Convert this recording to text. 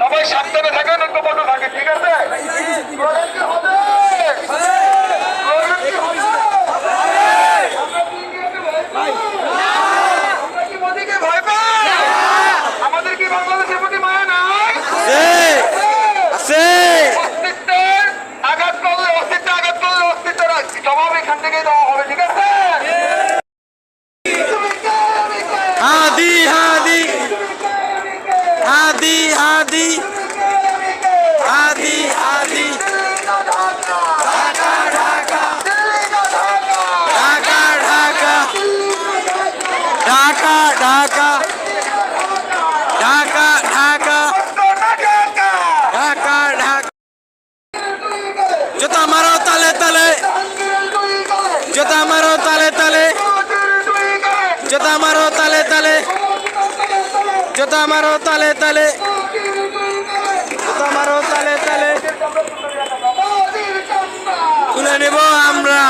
সবাই সাবধানে থাকেন, ঐক্যবদ্ধ থাকে, ঠিক আছে? আমাদের কি বাংলাদেশের প্রতি মায়া নাই? অস্তিত্বের আঘাত করলে অস্তিত্বের জবাব এখান থেকে দেওয়া হবে, ঠিক আছে? হাদি হাদি হাদি হাদি হাদি হাদি ঢাকা ঢাকা ঢাকা ঢাকা ঢাকা ঢাকা ঢাকা ঢাকা ঢাকা ঢাকা জুতা মারো তালে তালে, জুতা মারো তালে তালে, জুতা মারো তালে তালে, জুতা মারো তালে তালে, জুতা মারো তালে তালে, তুলে নেব আমরা।